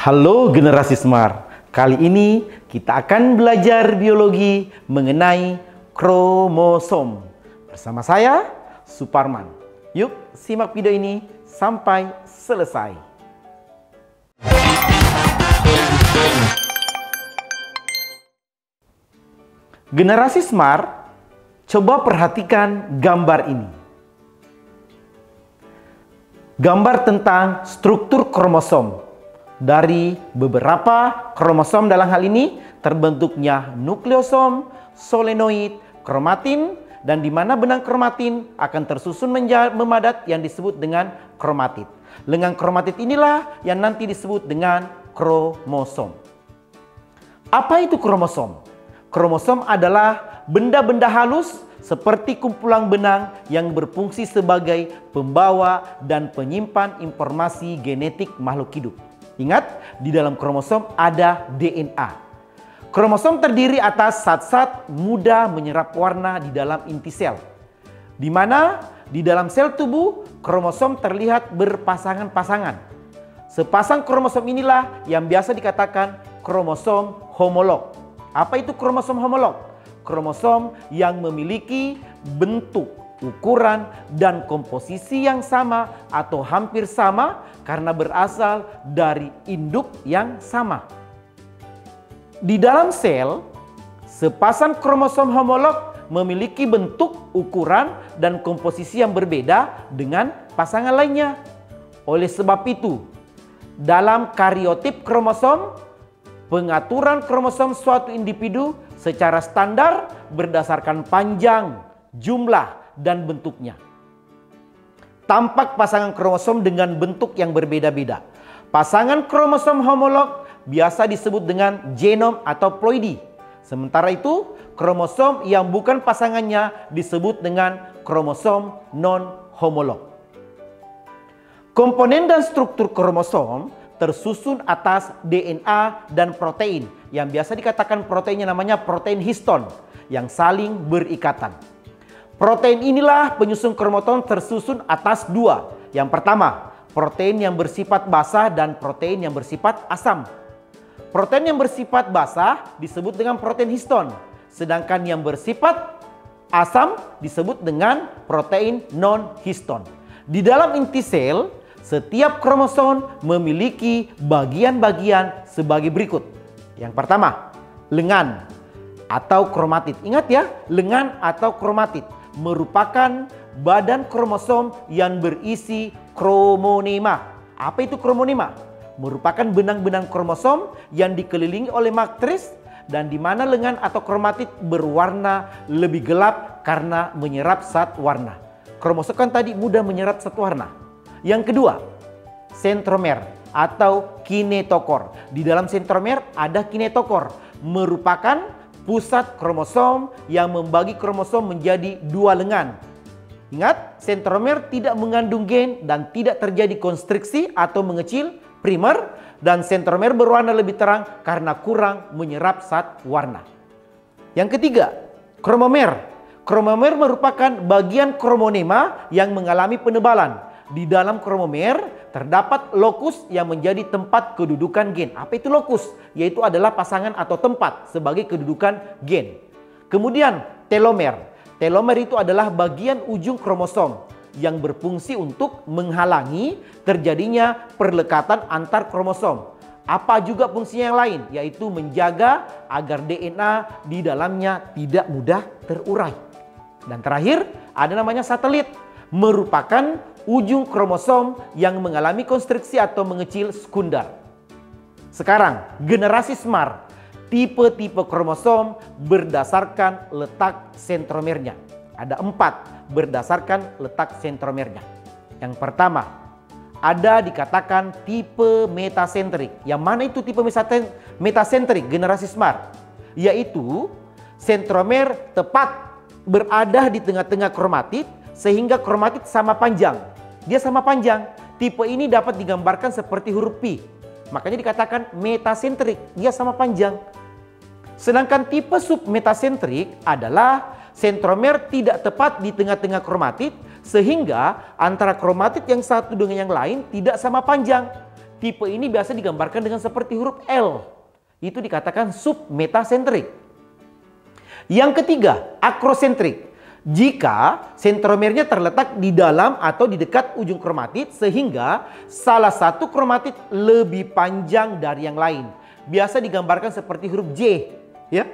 Halo generasi Smart, kali ini kita akan belajar biologi mengenai kromosom. Bersama saya, Suparman. Yuk simak video ini sampai selesai. Generasi Smart, coba perhatikan gambar ini. Gambar tentang struktur kromosom. Dari beberapa kromosom dalam hal ini terbentuknya nukleosom, solenoid, kromatin, dan di mana benang kromatin akan tersusun memadat yang disebut dengan kromatid. Lengan kromatid inilah yang nanti disebut dengan kromosom. Apa itu kromosom? Kromosom adalah benda-benda halus seperti kumpulan benang yang berfungsi sebagai pembawa dan penyimpan informasi genetik makhluk hidup. Ingat, di dalam kromosom ada DNA. Kromosom terdiri atas zat-zat mudah menyerap warna di dalam inti sel. Di mana di dalam sel tubuh, kromosom terlihat berpasangan-pasangan. Sepasang kromosom inilah yang biasa dikatakan kromosom homolog. Apa itu kromosom homolog? Kromosom yang memiliki bentuk, ukuran, dan komposisi yang sama atau hampir sama karena berasal dari induk yang sama. Di dalam sel, sepasang kromosom homolog memiliki bentuk, ukuran, dan komposisi yang berbeda dengan pasangan lainnya. Oleh sebab itu, dalam kariotip kromosom, pengaturan kromosom suatu individu secara standar berdasarkan panjang, jumlah, dan bentuknya. Tampak pasangan kromosom dengan bentuk yang berbeda-beda. Pasangan kromosom homolog biasa disebut dengan genom atau ploidi. Sementara itu, kromosom yang bukan pasangannya disebut dengan kromosom non-homolog. Komponen dan struktur kromosom tersusun atas DNA dan protein yang biasa dikatakan proteinnya namanya protein histon yang saling berikatan. Protein inilah penyusun kromosom tersusun atas dua. Yang pertama, protein yang bersifat basah dan protein yang bersifat asam. Protein yang bersifat basah disebut dengan protein histon, sedangkan yang bersifat asam disebut dengan protein non-histon. Di dalam inti sel, setiap kromosom memiliki bagian-bagian sebagai berikut. Yang pertama, lengan atau kromatid. Ingat ya, lengan atau kromatid merupakan badan kromosom yang berisi kromonema. Apa itu kromonema? Merupakan benang-benang kromosom yang dikelilingi oleh matris dan di mana lengan atau kromatid berwarna lebih gelap karena menyerap zat warna. Kromosom kan tadi mudah menyerap zat warna. Yang kedua, sentromer atau kinetokor. Di dalam sentromer ada kinetokor, merupakan pusat kromosom yang membagi kromosom menjadi dua lengan. Ingat, sentromer tidak mengandung gen dan tidak terjadi konstriksi atau mengecil primer, dan sentromer berwarna lebih terang karena kurang menyerap zat warna. Yang ketiga, kromomer. Kromomer merupakan bagian kromonema yang mengalami penebalan. Di dalam kromomer terdapat lokus yang menjadi tempat kedudukan gen. Apa itu lokus? Yaitu adalah pasangan atau tempat sebagai kedudukan gen. Kemudian telomer. Telomer itu adalah bagian ujung kromosom yang berfungsi untuk menghalangi terjadinya perlekatan antar kromosom. Apa juga fungsinya yang lain? Yaitu menjaga agar DNA di dalamnya tidak mudah terurai. Dan terakhir ada namanya satelit. Merupakan ujung kromosom yang mengalami konstriksi atau mengecil sekunder. Sekarang, generasi Smart, tipe-tipe kromosom berdasarkan letak sentromernya. Ada 4 berdasarkan letak sentromernya. Yang pertama, ada dikatakan tipe metasentrik. Yang mana itu tipe metasentrik, generasi SMART, yaitu sentromer tepat berada di tengah-tengah kromatid sehingga kromatid sama panjang. Dia sama panjang. Tipe ini dapat digambarkan seperti huruf P. Makanya dikatakan metasentrik, dia sama panjang. Sedangkan tipe submetasentrik adalah sentromer tidak tepat di tengah-tengah kromatid sehingga antara kromatid yang satu dengan yang lain tidak sama panjang. Tipe ini biasa digambarkan dengan seperti huruf L. Itu dikatakan submetasentrik. Yang ketiga, akrosentrik. Jika sentromernya terletak di dalam atau di dekat ujung kromatid sehingga salah satu kromatid lebih panjang dari yang lain. Biasa digambarkan seperti huruf J, ya.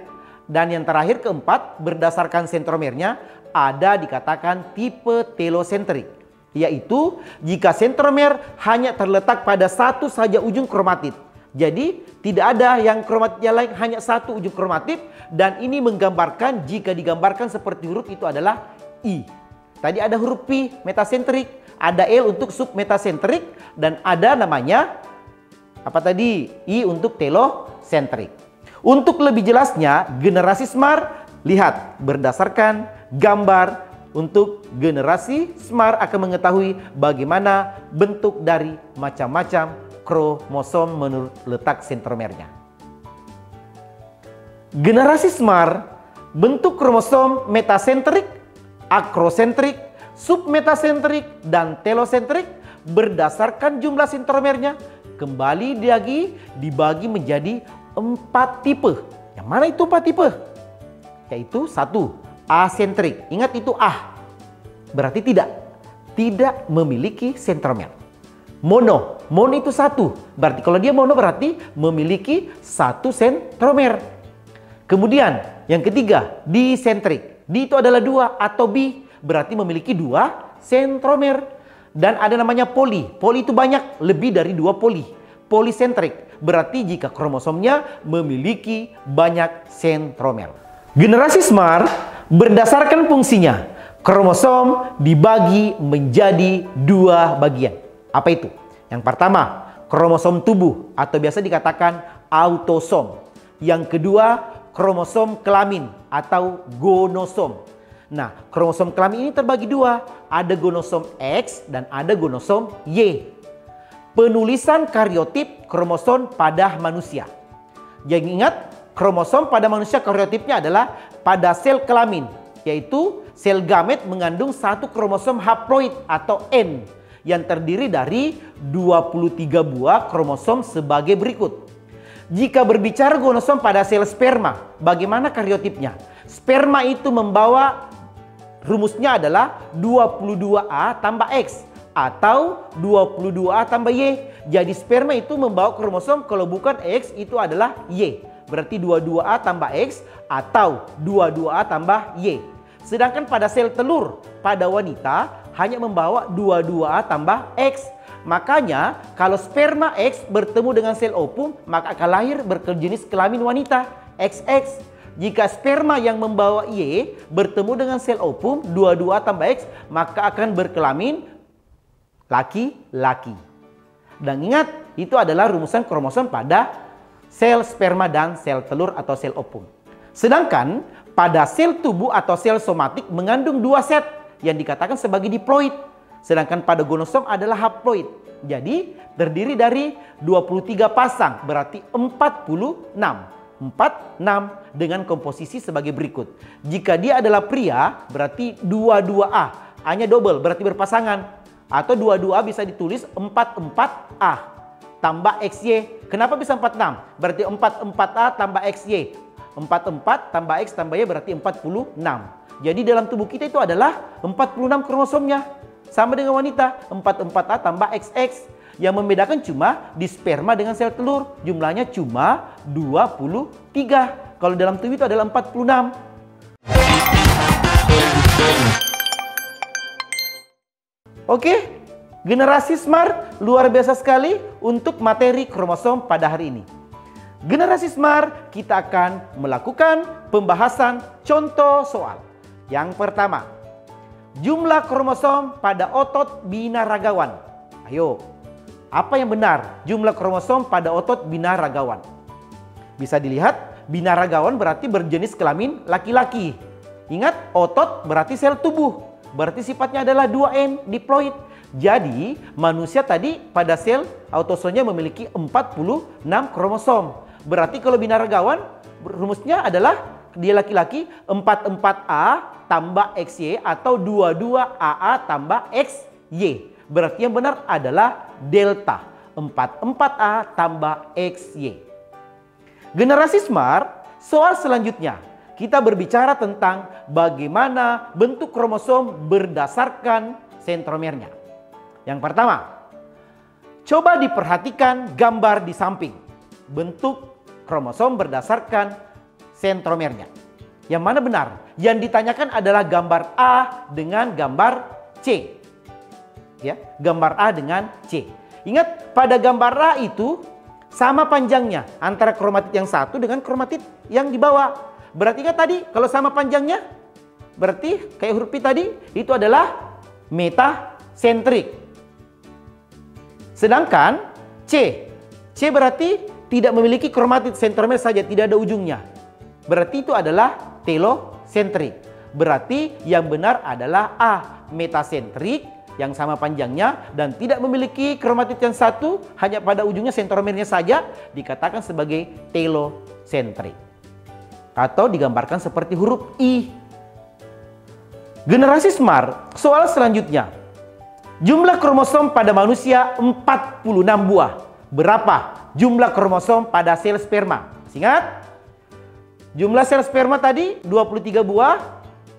Dan yang terakhir keempat, berdasarkan sentromernya ada dikatakan tipe telosentrik, yaitu jika sentromer hanya terletak pada satu saja ujung kromatid. Jadi tidak ada yang kromatidnya lain, hanya satu ujung kromatid, dan ini menggambarkan jika digambarkan seperti huruf itu adalah I. Tadi ada huruf P metasentrik, ada L untuk submetasentrik, dan ada namanya apa tadi? I untuk telosentrik. Untuk lebih jelasnya, generasi SMART, lihat berdasarkan gambar. Untuk generasi SMART akan mengetahui bagaimana bentuk dari macam-macam kromosom menurut letak sentromernya. Generasi SMART, bentuk kromosom metasentrik, akrosentrik, submetasentrik, dan telosentrik berdasarkan jumlah sentromernya kembali dibagi menjadi 4 tipe. Yang mana itu 4 tipe? Yaitu 1. Asentrik. Ingat itu A. Berarti tidak memiliki sentromer. Mono. Mono itu 1. Berarti kalau dia mono berarti memiliki 1 sentromer. Kemudian yang ketiga, disentrik. Di itu adalah 2 atau B. Berarti memiliki 2 sentromer. Dan ada namanya poli. Poli itu banyak, lebih dari 2 poli. Polisentrik. Berarti jika kromosomnya memiliki banyak sentromer. Generasi SMART berdasarkan fungsinya, kromosom dibagi menjadi 2 bagian. Apa itu? Yang pertama, kromosom tubuh atau biasa dikatakan autosom. Yang kedua, kromosom kelamin atau gonosom. Nah, kromosom kelamin ini terbagi 2. Ada gonosom X dan ada gonosom Y. Penulisan kariotip kromosom pada manusia. Jangan ingat, kromosom pada manusia kariotipnya adalah pada sel kelamin, yaitu sel gamet mengandung 1 kromosom haploid atau N yang terdiri dari 23 buah kromosom sebagai berikut. Jika berbicara gonosom pada sel sperma, bagaimana kariotipnya? Sperma itu membawa rumusnya adalah 22A tambah X atau 22A tambah Y. Jadi sperma itu membawa kromosom, kalau bukan X itu adalah Y. Berarti 22A tambah X atau 22A tambah Y. Sedangkan pada sel telur pada wanita hanya membawa 22A tambah X. Makanya kalau sperma X bertemu dengan sel ovum, maka akan lahir berjenis kelamin wanita, XX. Jika sperma yang membawa Y bertemu dengan sel ovum 22A tambah X, maka akan berkelamin laki-laki. Dan ingat, itu adalah rumusan kromosom pada sel sperma dan sel telur atau sel ovum. Sedangkan pada sel tubuh atau sel somatik mengandung 2 set yang dikatakan sebagai diploid. Sedangkan pada gonosom adalah haploid. Jadi terdiri dari 23 pasang, berarti 46. 46 dengan komposisi sebagai berikut. Jika dia adalah pria, berarti 22A. A-nya double, berarti berpasangan. Atau 22A bisa ditulis 44A tambah XY. Kenapa bisa 46? Berarti 44A tambah XY. 44 tambah X tambah Y berarti 46. Jadi dalam tubuh kita itu adalah 46 kromosomnya. Sama dengan wanita, 44A tambah XX. Yang membedakan cuma di sperma dengan sel telur. Jumlahnya cuma 23. Kalau dalam tubuh itu adalah 46. Oke, generasi SMART luar biasa sekali untuk materi kromosom pada hari ini. Generasi SMART kita akan melakukan pembahasan contoh soal. Yang pertama, jumlah kromosom pada otot binaragawan. Ayo, apa yang benar jumlah kromosom pada otot binaragawan? Bisa dilihat, binaragawan berarti berjenis kelamin laki-laki. Ingat, otot berarti sel tubuh. Berarti sifatnya adalah 2N, diploid. Jadi, manusia tadi pada sel autosomnya memiliki 46 kromosom. Berarti kalau binaragawan, rumusnya adalah dia laki-laki 44A tambah XY atau 22AA tambah XY. Berarti yang benar adalah delta. 44A tambah XY. Generasi Smart, soal selanjutnya. Kita berbicara tentang bagaimana bentuk kromosom berdasarkan sentromernya. Yang pertama, coba diperhatikan gambar di samping. Bentuk kromosom berdasarkan sentromernya. Yang mana benar? Yang ditanyakan adalah gambar A dengan gambar C. Ya, gambar A dengan C. Ingat, pada gambar A itu sama panjangnya antara kromatid yang satu dengan kromatid yang di bawah. Berarti kan tadi kalau sama panjangnya, berarti kayak huruf P tadi itu adalah metasentrik. Sedangkan C berarti tidak memiliki kromatid sentromer saja, tidak ada ujungnya. Berarti itu adalah telosentrik. Berarti yang benar adalah A, metasentrik yang sama panjangnya dan tidak memiliki kromatid yang satu, hanya pada ujungnya sentromernya saja, dikatakan sebagai telosentrik. Atau digambarkan seperti huruf I. Generasi Smart, soal selanjutnya. Jumlah kromosom pada manusia 46 buah. Berapa jumlah kromosom pada sel sperma? Ingat? Jumlah sel sperma tadi 23 buah,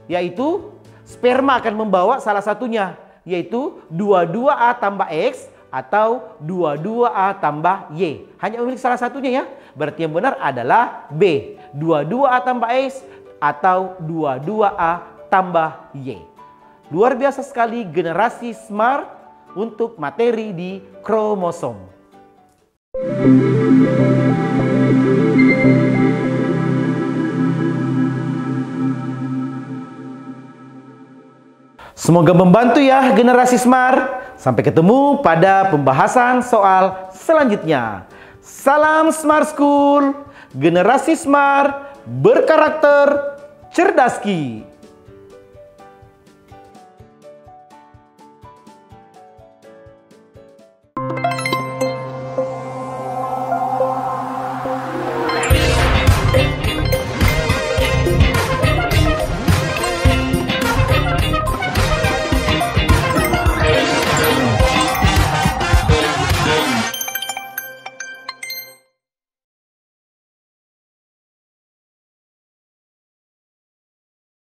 yaitu sperma akan membawa salah satunya, yaitu 22A tambah X atau 22A tambah Y. Hanya memiliki salah satunya ya. Berarti yang benar adalah B, 22A tambah X atau 22A tambah Y. Luar biasa sekali generasi Smart untuk materi di kromosom. Semoga membantu ya generasi Smart. Sampai ketemu pada pembahasan soal selanjutnya. Salam Smart School. Generasi Smart berkarakter cerdas ki.